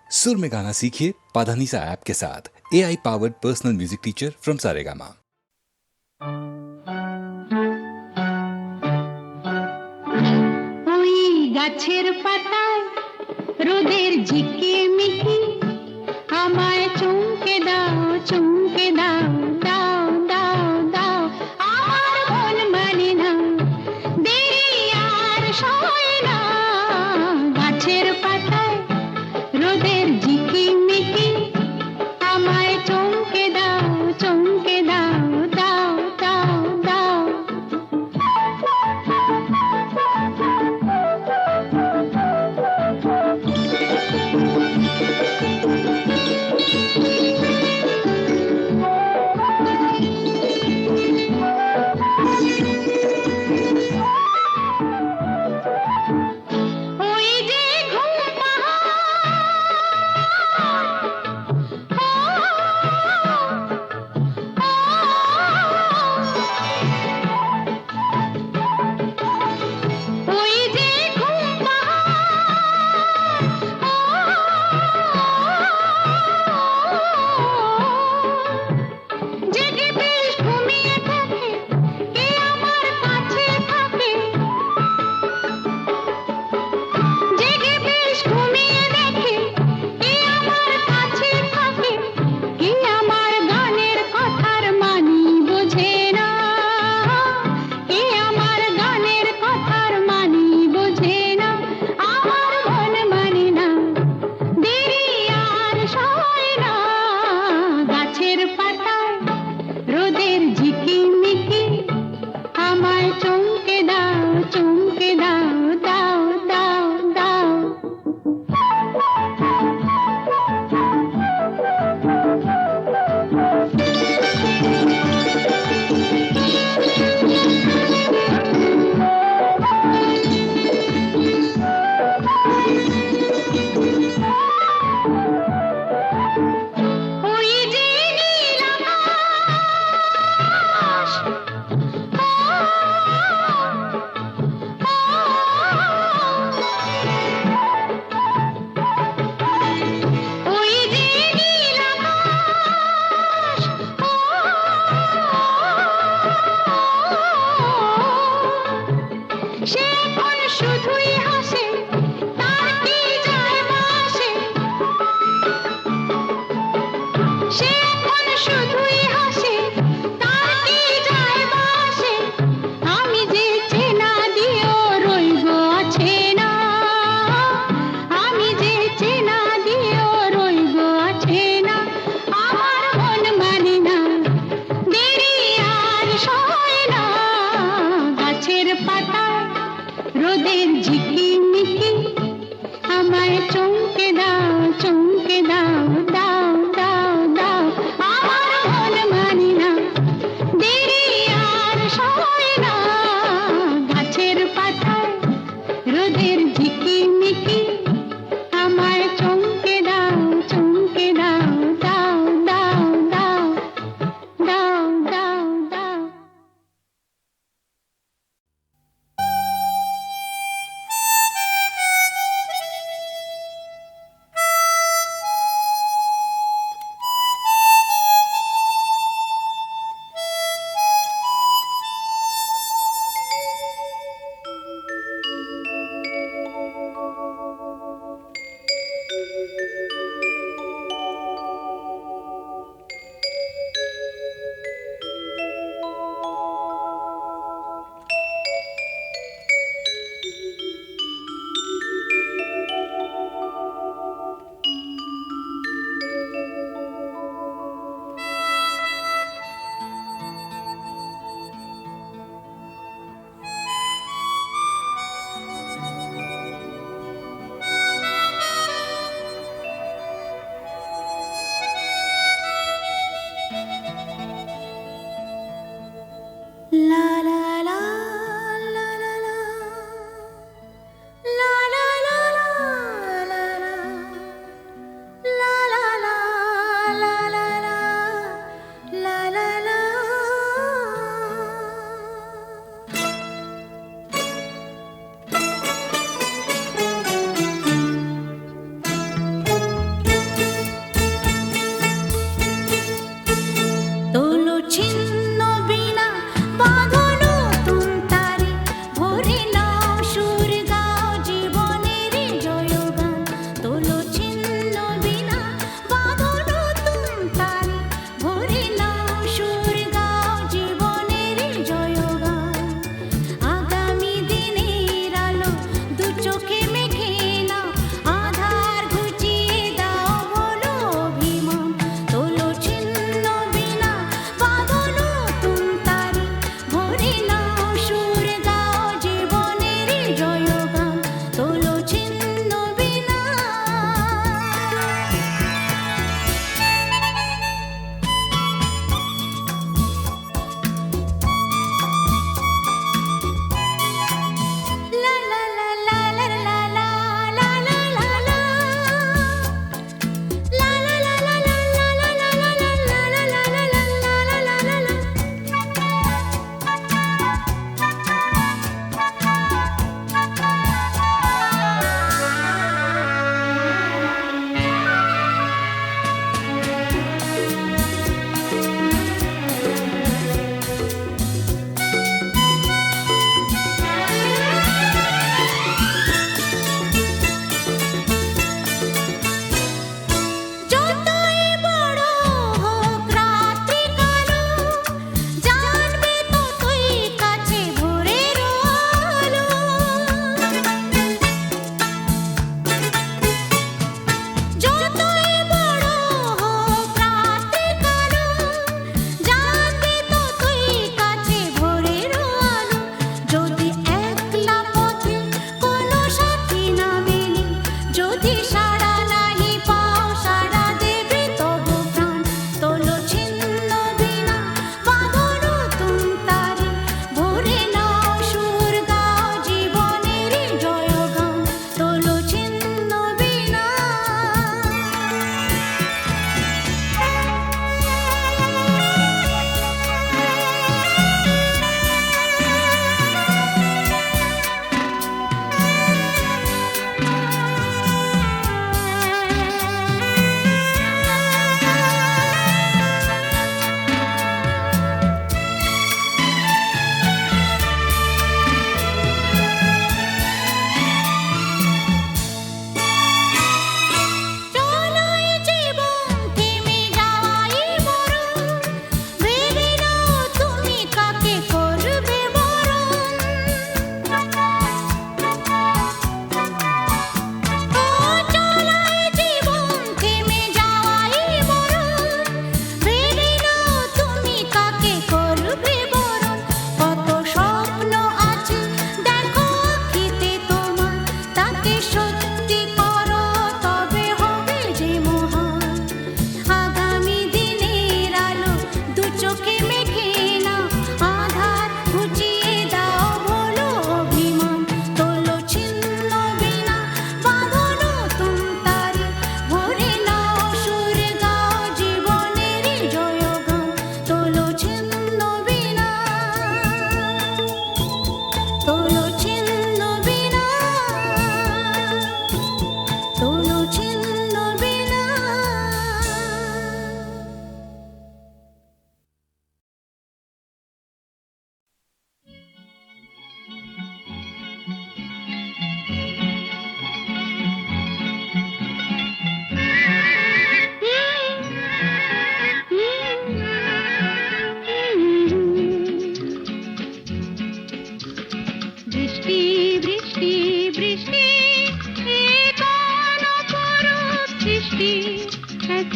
सुर में गाना सीखिए पाधानीसा ऐप के साथ। AI powered personal music teacher from Saregama. ওই গাছের পাতায় রোদের ঝিকিমিকি আমায় চুমকে দাও চুমকে দাও দাও দাও দাও আমার মন মানে না দেরি আর সয় না গাছের পাতায় রোদের ঝিকিমিকি আমায় চুমকে দাও চুমকে দাও দাও দাও দাও ওই যে ঘুম ওই যে ঘুম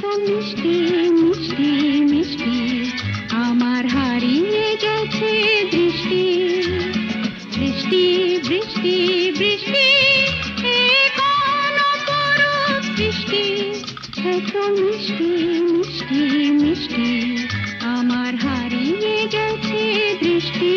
এত মিষ্টি মিষ্টি মিষ্টি আমার হারিয়ে গেছে দৃষ্টি বৃষ্টি বৃষ্টি বৃষ্টি এ কোন অপরূপ বৃষ্টি এত মিষ্টি মিষ্টি মিষ্টি আমার হারিয়ে গেছে দৃষ্টি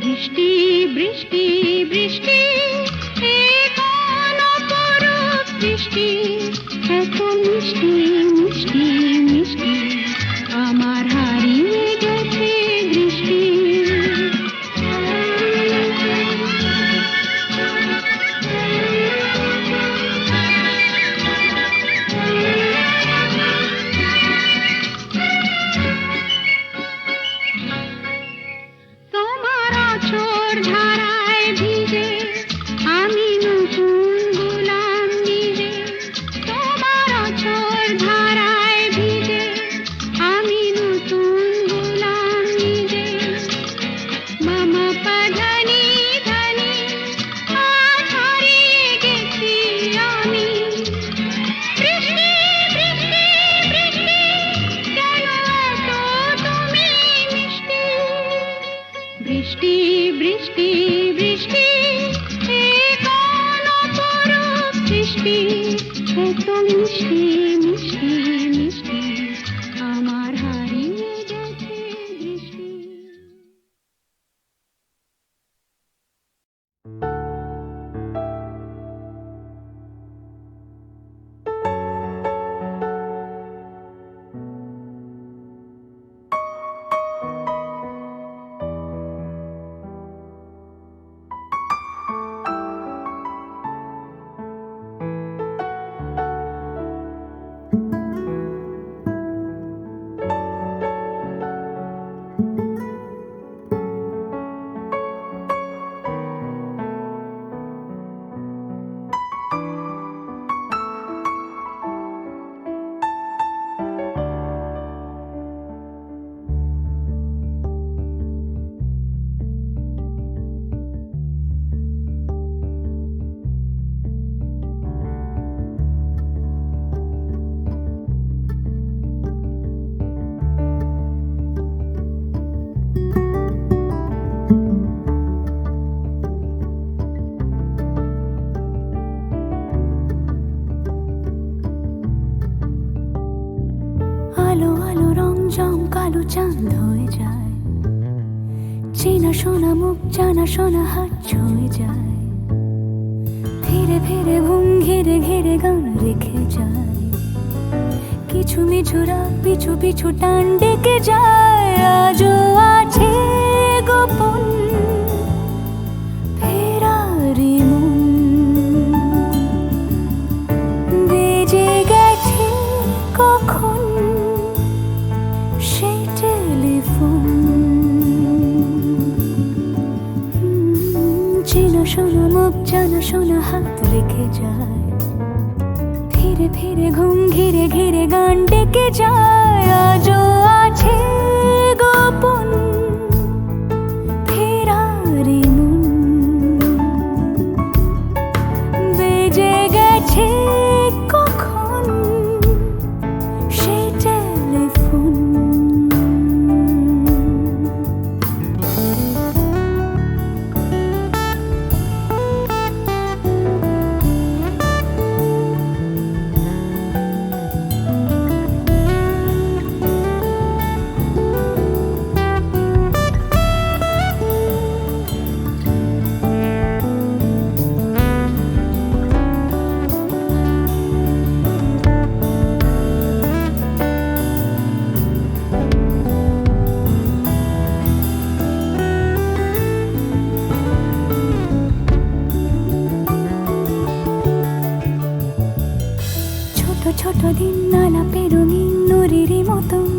বৃষ্টি বৃষ্টি বৃষ্টি এ কোন অপরূপ বৃষ্টি এত মিষ্টি মিষ্টি মিষ্টি আমার হারিয়ে গেছে দৃষ্টি ধারায় ভিজে আমি নতুন গোলাম নিজে তোমার অঝোর ধারায় ভিজে আমি নতুন গোলাম নিজে মামা পাধানি ধানি আজ হারিয়ে গেছি আমি বৃষ্টি বৃষ্টি বৃষ্টি কেন এত তুমি মিষ্টি বৃষ্টি বৃষ্টি বৃষ্টি এ কোন অপরূপ বৃষ্টি এত মিষ্টি মিষ্টি মিষ্টি আমার হারিয়ে গেছে দৃষ্টি কালো চাঁদ হয়ে যায় চেনা শোনা মুখ জানা শোনা হাত ছুঁয়ে যায় ধীরে ধীরে ঘুম ঘিরে ঘিরে গান রেখে যায় কিছু মিছুরা পিছু পিছু টান ডেকে যায় আজও আছে গোপন ফেরারি মন বেজে গেছে কখন শোনা মুখ জানা শোনা হাত রেখে যায় ধীরে ধীরে ঘুম ঘিরে ঘিরে গান ডেকে যায় আজও আছে গোপন ফেরারি মন বেজে গেছে কখন সেই টেলিফোন ছোট ছোট দিন আলাপে রঙিন নুরির মতন,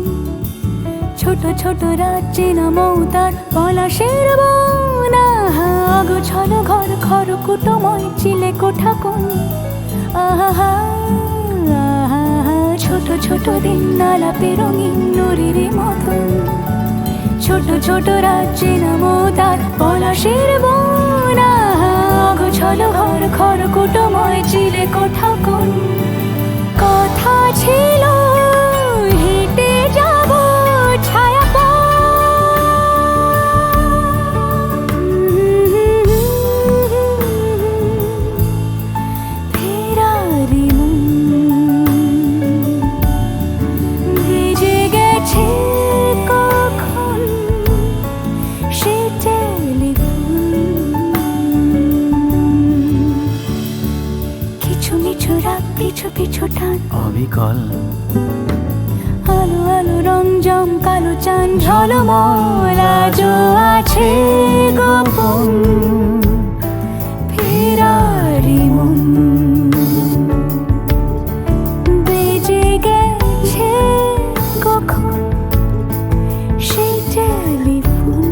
ছোট ছোট রাজ্যে নামও তার পলাশের বন। অগোছল ঘর খর কুটময় চিলে কোঠা কোন, আহা আহা, ছোট ছোট দিন আলাপে রঙিন নুরির মতন, ছোট ছোট রাজ্যে নামও তার পলাশের বন। অগোছল ঘর খর কুটময় চিলে কোঠা কোন, কথা ছিল হেঁটে যাব ছায়া ফেরারি মন ভিজে গেছে কখন সে টেলিফোন। কিছু মিছু রাত পিছু পিছু টান অবিকল আলো আলো রং জম কালো চান ঝলমল আজও আছে গোপন ফেরারি মন বেজে গেছে কখন সেই টেলিফোন।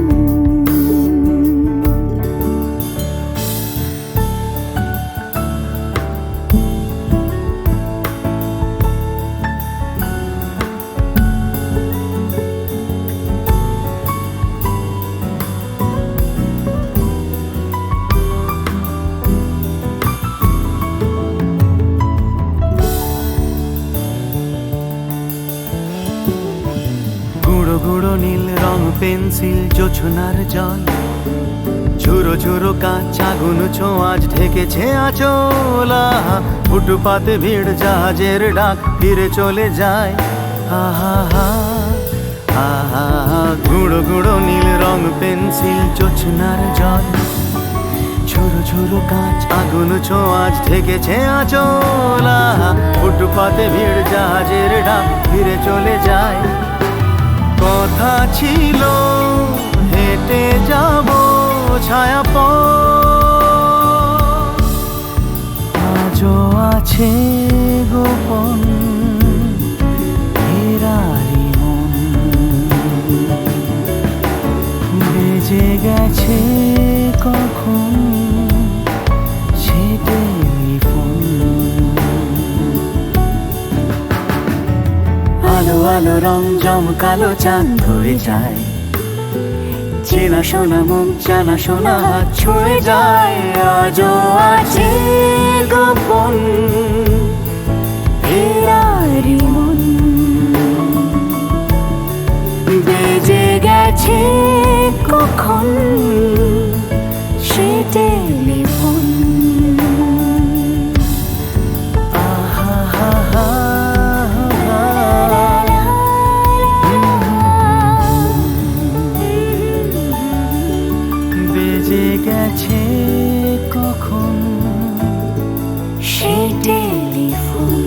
গুঁড়ো গুঁড়ো নীল রং পেন্সিল জোছনার জল, ঝুরো ঝুরো কাঁচ আগুন ছোঁয়াজ ঢেকেছে আচলা। ফুটপাতে ভিড় জাহাজের ডাক ফিরে চলে যায়, আহা হা আহা। গুঁড়ো গুঁড়ো নীল রং পেন্সিল জোছনার জল, ঝুরো ঝুরো কাঁচ আগুন ছোঁয়াজ ঢেকেছে আচলা। ফুটপাতে ভিড় জাহাজের ডাক ফিরে চলে যায়, কথা ছিল হেঁটে যাব ছায়া আজও আছে গোপন ফেরারি মন বেজে গেছে কখন সে টেলিফোন। আলো আলো রং জমকালো চাঁদ ধরে যায়, চেনা শোনা মুখ জানা শোনা হাত ছুঁয়ে যায়, আজও আছে গোপন ফেরারি মন বেজে গেছে কখন সে টেলিফোন। আহা হা হা বেজে গেছে কখন সে টেলিফোন।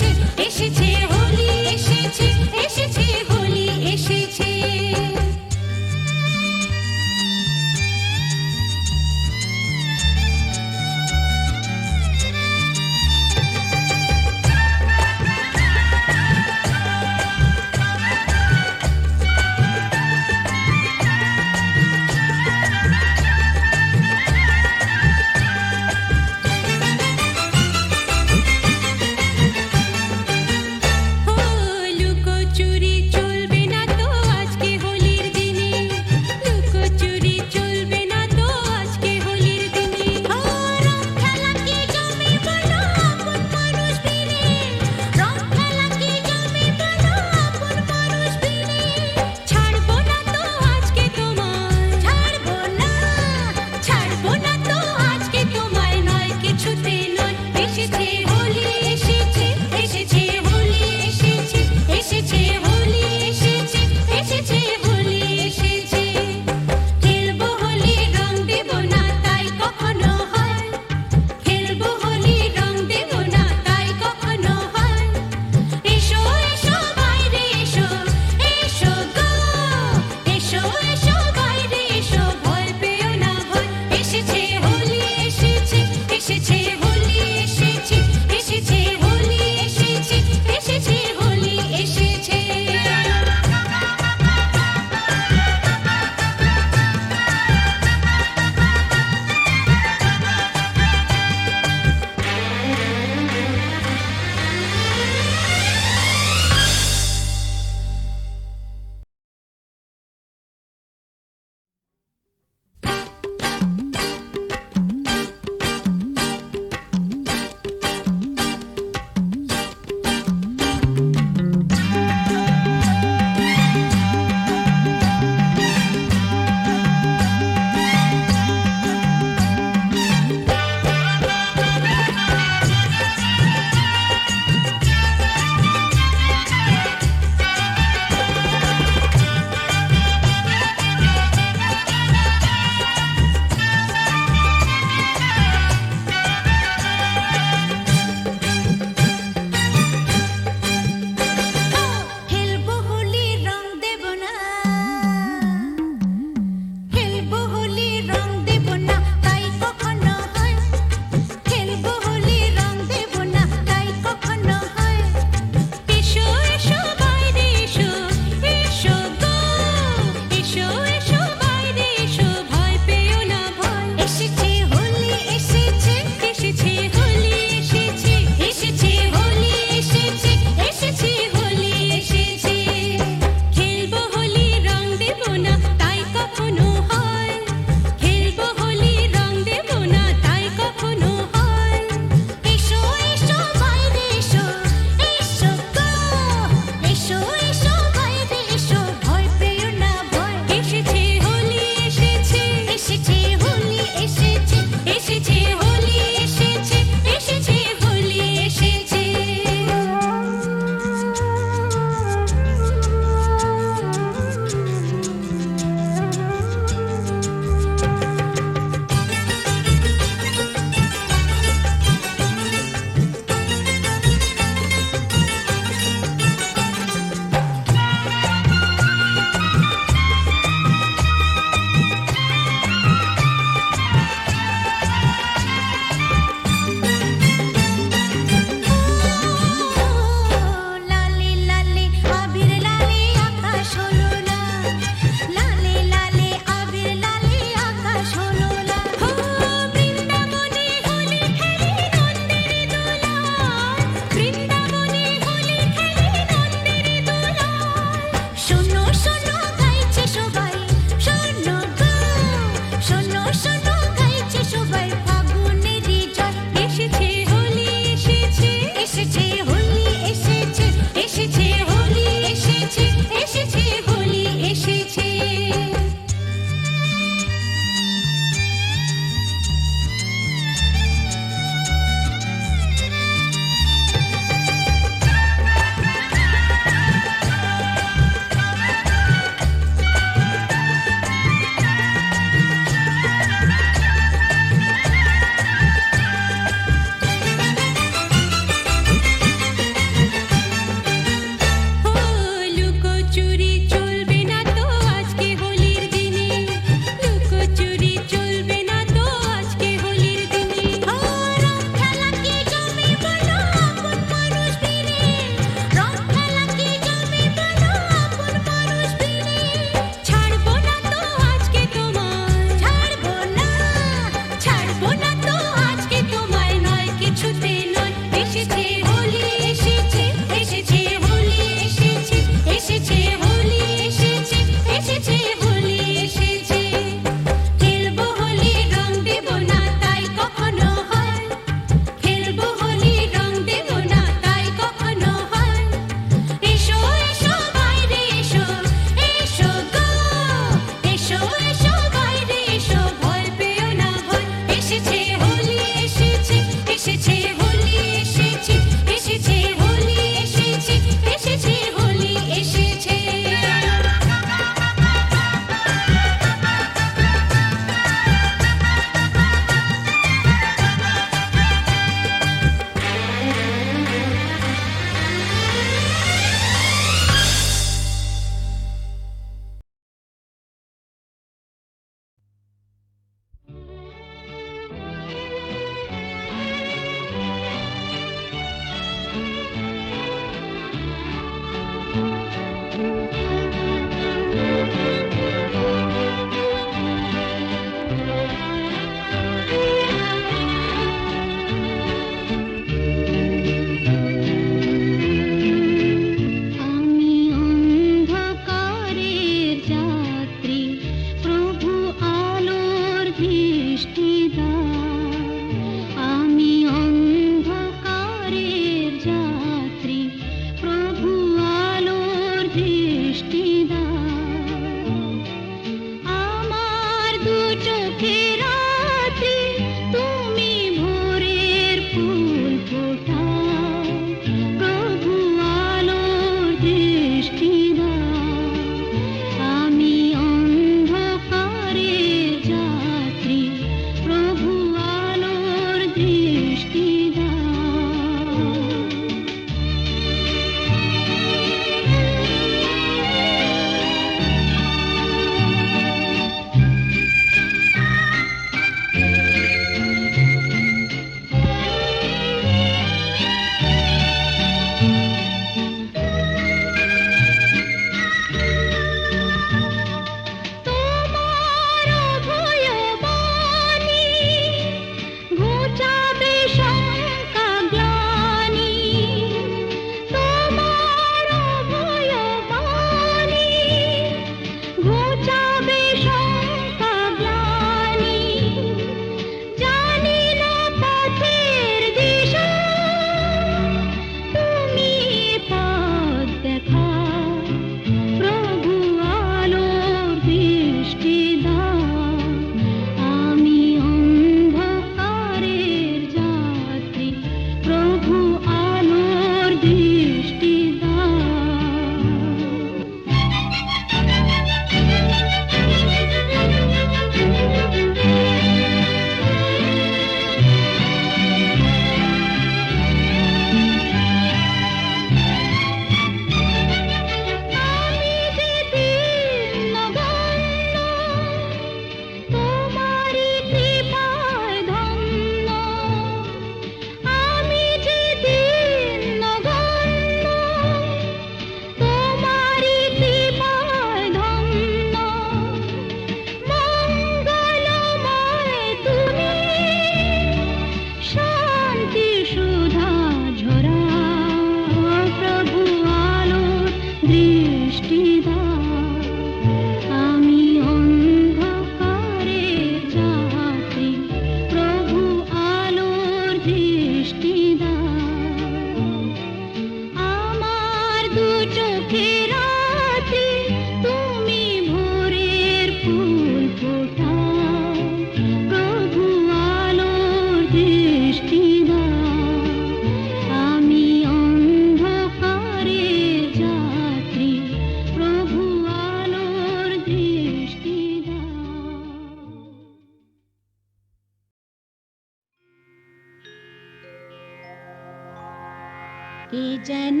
কে যেন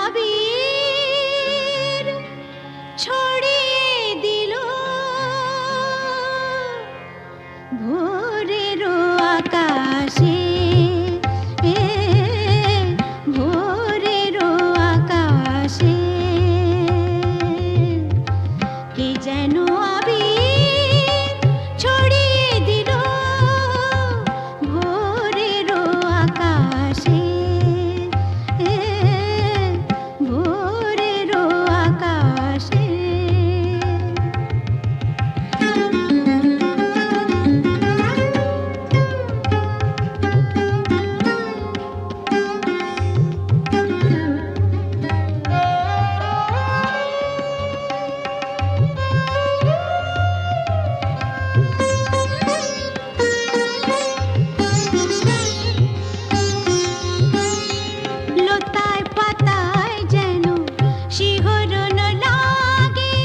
আবির ছড়িয়ে দিল ভোরের আকাশে, ভোরের আকাশে কে যেন আবির ছড়িয়ে দিল ভোরের আকাশে, ভোরের আকাশে। লতায় পাতায় যেন শিহরণ লাগে,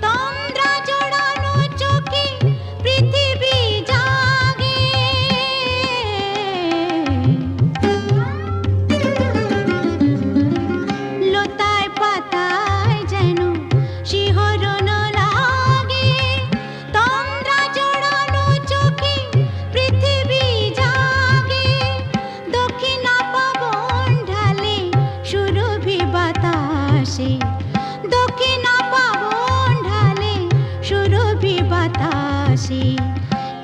তন্দ্রা জড়ানো চোখে পৃথিবী জাগে। লতায় পাতায় যেন শিহরণ লাগে, তন্দ্রা জড়ানো চোখে পৃথিবী জাগে। দক্ষিণা পবন ঢালে সুরভি বাতাসে, দক্ষিণা পবন ঢালে সুরভি বাতাসে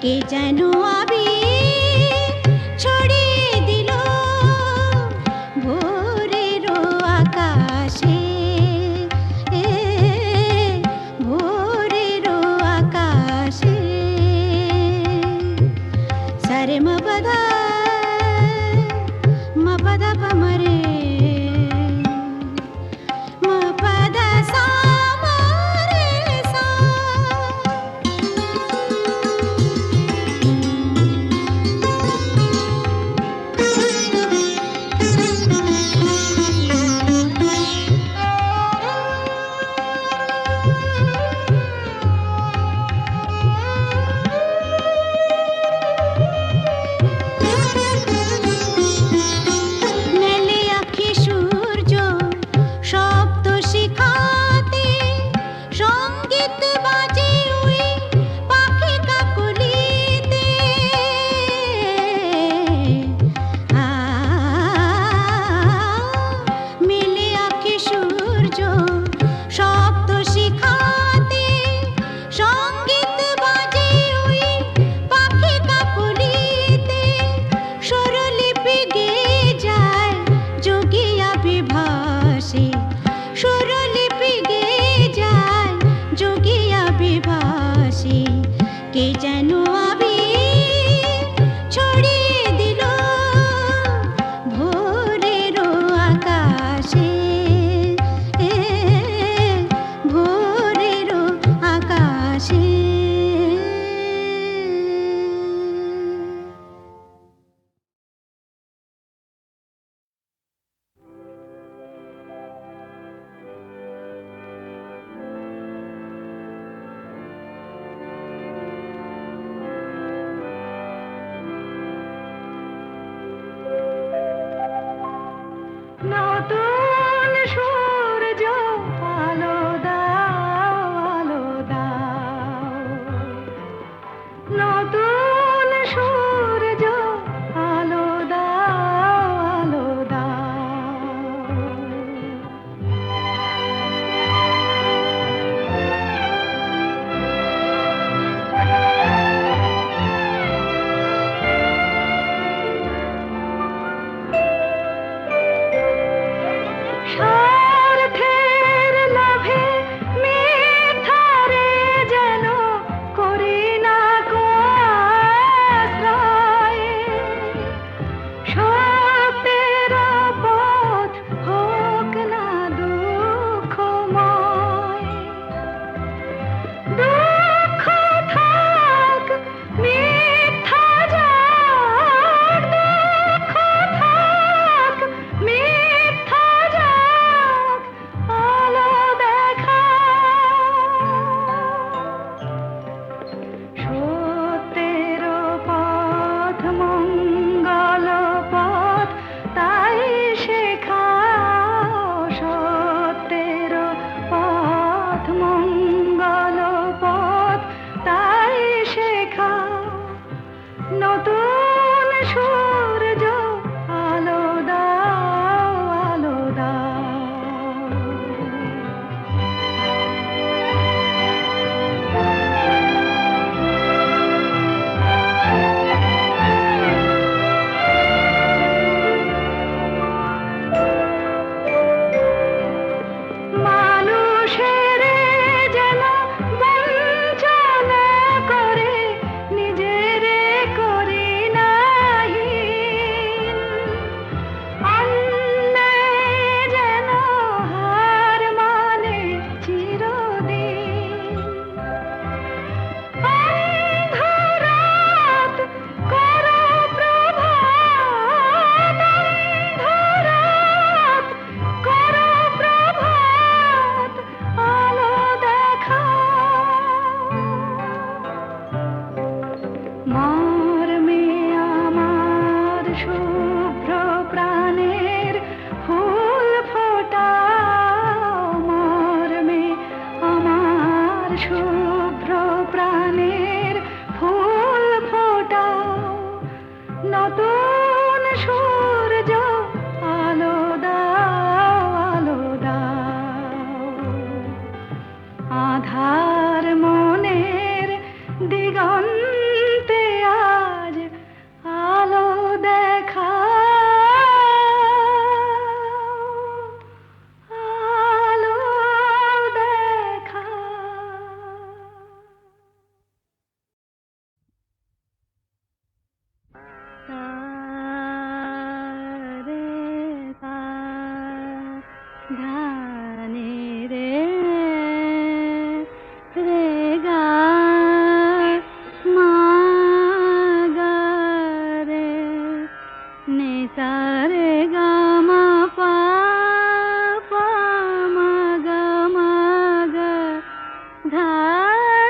কে যেন আবির ছড়িয়ে দিল ভোরের আকাশে, ভোরের আকাশে। সারে মপদা মপদা পমরে মপদা সা মরে সা। মেলে আঁখি সূর্য শব্দ শিখাতে, সঙ্গীত বাজে ওই পাখি কাকলিতে। মেলে আঁখি সূর্য শব্দ শিখাতে, সঙ্গীত বাজে ওই পাখি কাকলিতে। স্বরলিপি গেয়ে যায় যোগিয়া বিভাসে, স্বরলিপি গেয়ে যায় যোগিয়া বিভাসে কে যেন আবির ছড়িয়ে দিল ভোরের আকাশে, ভোরের আকাশে। নতুন সূর্য আলো দাও, আলো দাও, মঙ্গল পথ তাই শেখা, নতুন সূর্য আলো দাও, আলো দাও। মানুষের যেন বঞ্চনা করে নিজের করি নাহিন, অন্যায় যেন হার মানে চিরদিন। অন্ধরাত করো প্রভাত, অন্ধরাত করো প্রভাত, আলো দেখাও। মর্মে আমার শুভ্র প্রাণের ফুল ফোটাও, মর্মে আমার শুভ্র প্রাণের ফুল ফোটাও, নতুন সূর্য আলো দাও, আলো দাও। আধার মনের দিগন্তে আজ আলো দেখাও, আলো দেখাও। রে সা ধানি রে রে গা মা গা রে নি সা রে গা মা পা পা মা গা ধা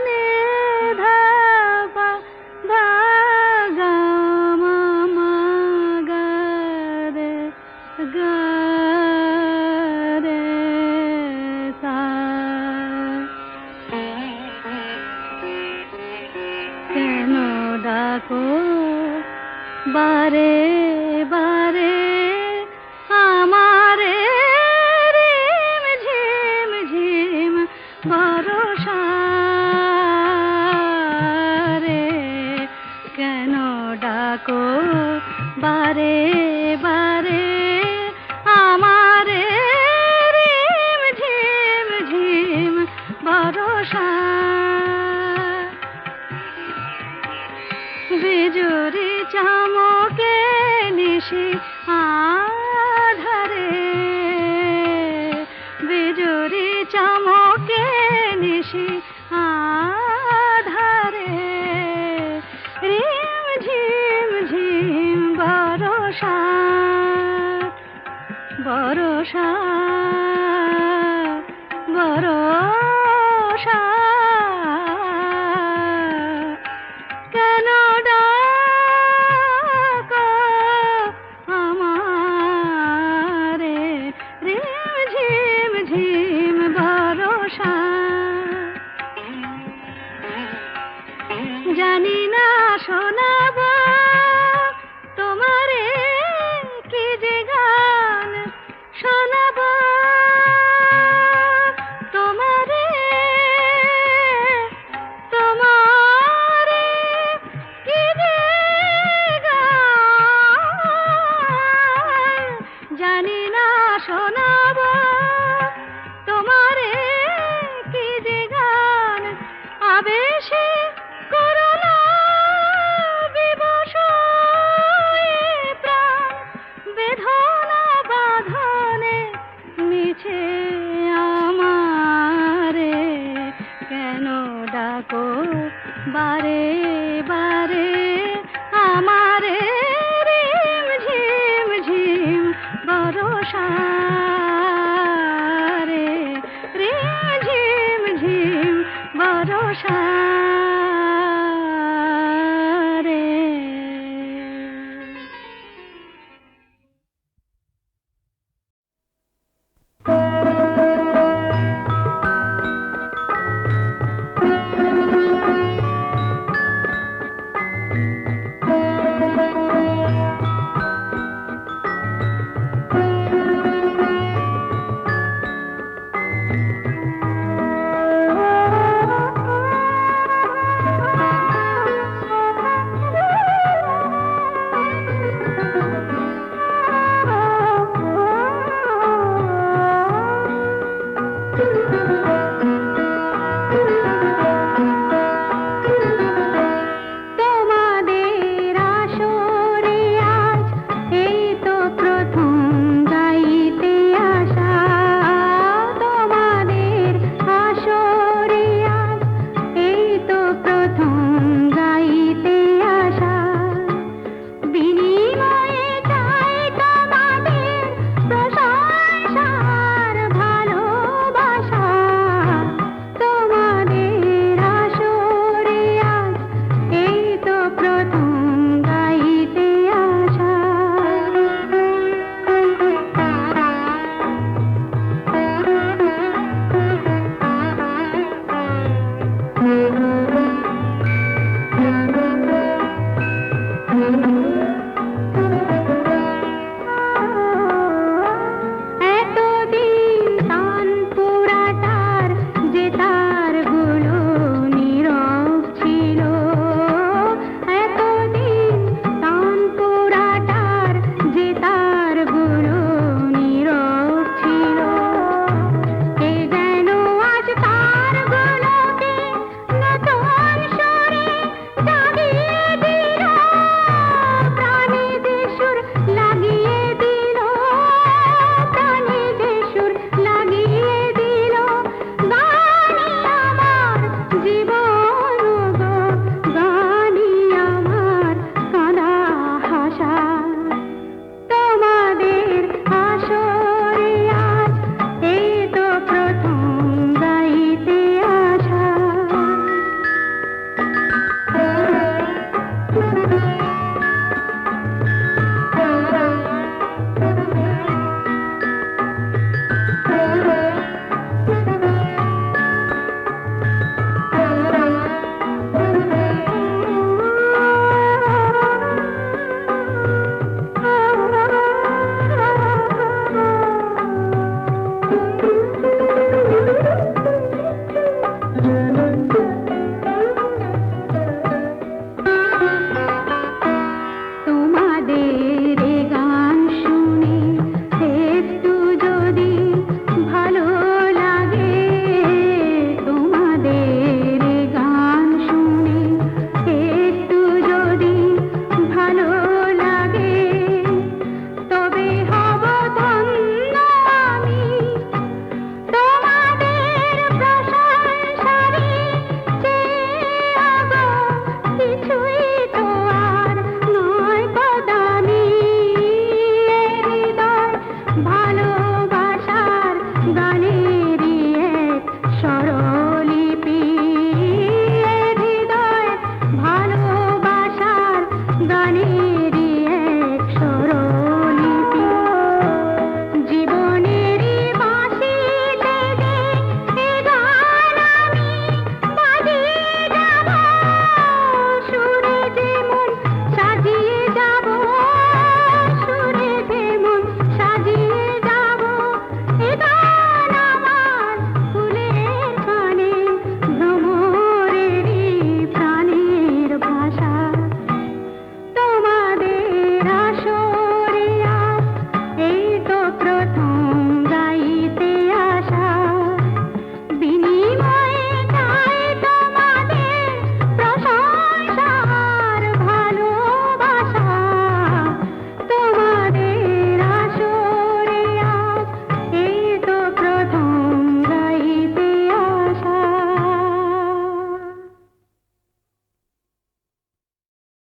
নি ধা পা ধা গা মা গা রে গা রে সা। কেন ডাকো বারে বারে আমারে রিম ঝিম ঝিম বরষা রে, কেন ডাকো বারে বারে আমারে রিম ঝিম ঝিম বরষা। বিজুরি চমকে নিশি আধারে, বিজুরি চমকে নিশি আধারে, রিম ঝিম ঝিম বরষা বরষা বরষা। কেন ডাকো আমারে রিম ঝিম ঝিম বরষা। জানি না শোনাব তোমারে কি যে গান শোনাব, তোমারে তোমারে কি যে গান, জানি না শোনাব তোমারে কি যে গান। আবেশে করোনা বিবশ প্রাণ, বেদনা বাঁধনে মিছে আমারে। কেন ডাকো বারে বারে আমারে রিম ঝিম ঝিম বরষা রে, রিম ঝিম ঝিম বরষা।